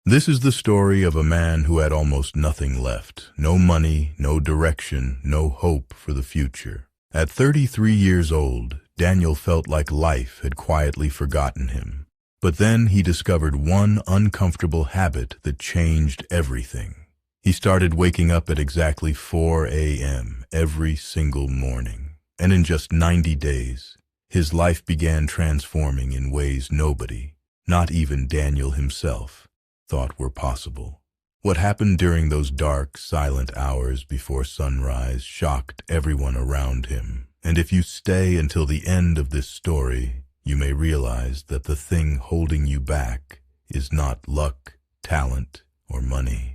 This is the story of a man who had almost nothing left. No money, no direction, no hope for the future. At 33 years old, Daniel felt like life had quietly forgotten him. But then he discovered one uncomfortable habit that changed everything. He started waking up at exactly 4 a.m. every single morning. And in just 90 days, his life began transforming in ways nobody, not even Daniel himself, thought were possible. What happened during those dark, silent hours before sunrise shocked everyone around him. And if you stay until the end of this story, you may realize that the thing holding you back is not luck, talent, or money.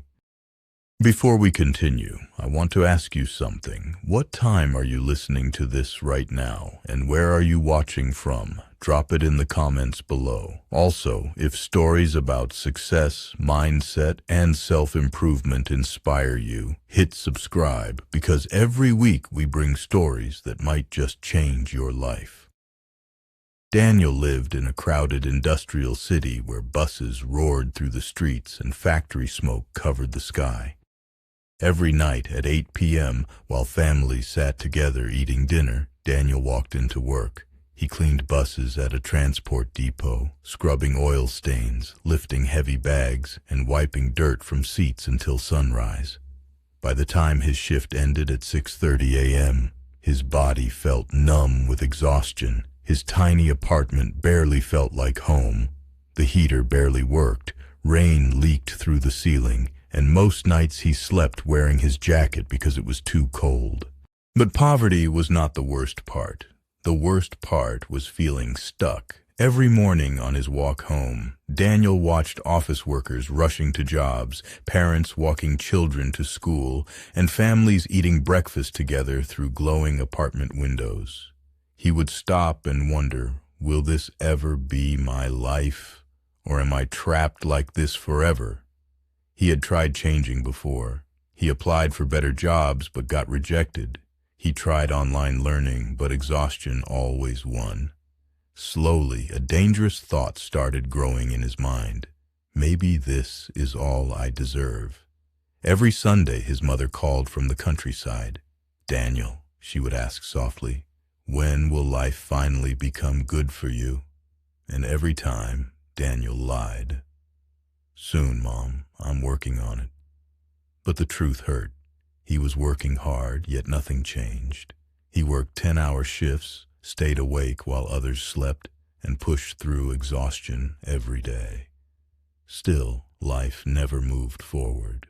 Before we continue, I want to ask you something. What time are you listening to this right now, and where are you watching from? Drop it in the comments below. Also, if stories about success, mindset, and self-improvement inspire you, hit subscribe, because every week we bring stories that might just change your life. Daniel lived in a crowded industrial city where buses roared through the streets and factory smoke covered the sky. Every night at 8 p.m., while families sat together eating dinner, Daniel walked into work. He cleaned buses at a transport depot, scrubbing oil stains, lifting heavy bags, and wiping dirt from seats until sunrise. By the time his shift ended at 6:30 a.m., his body felt numb with exhaustion. His tiny apartment barely felt like home. The heater barely worked, rain leaked through the ceiling, and most nights he slept wearing his jacket because it was too cold. But poverty was not the worst part. The worst part was feeling stuck. Every morning on his walk home, Daniel watched office workers rushing to jobs, parents walking children to school, and families eating breakfast together through glowing apartment windows. He would stop and wonder, will this ever be my life? Or am I trapped like this forever? He had tried changing before. He applied for better jobs but got rejected. He tried online learning, but exhaustion always won. Slowly, a dangerous thought started growing in his mind. Maybe this is all I deserve. Every Sunday, his mother called from the countryside. "Daniel," she would ask softly, "when will life finally become good for you?" And every time, Daniel lied. "Soon, Mom, I'm working on it." But the truth hurt. He was working hard, yet nothing changed. He worked 10-hour shifts, stayed awake while others slept, and pushed through exhaustion every day. Still, life never moved forward.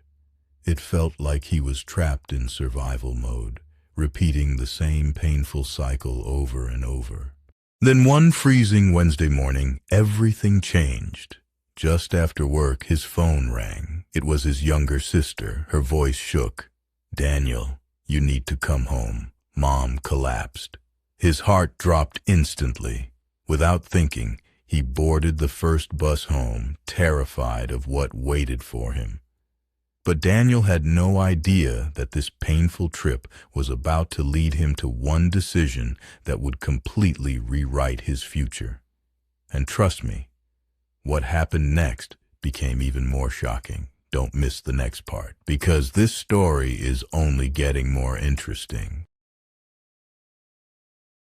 It felt like he was trapped in survival mode, repeating the same painful cycle over and over. Then one freezing Wednesday morning, everything changed. Just after work, his phone rang. It was his younger sister. Her voice shook. "Daniel, you need to come home. Mom collapsed." His heart dropped instantly. Without thinking, he boarded the first bus home, terrified of what waited for him. But Daniel had no idea that this painful trip was about to lead him to one decision that would completely rewrite his future. And trust me, what happened next became even more shocking. Don't miss the next part, because this story is only getting more interesting.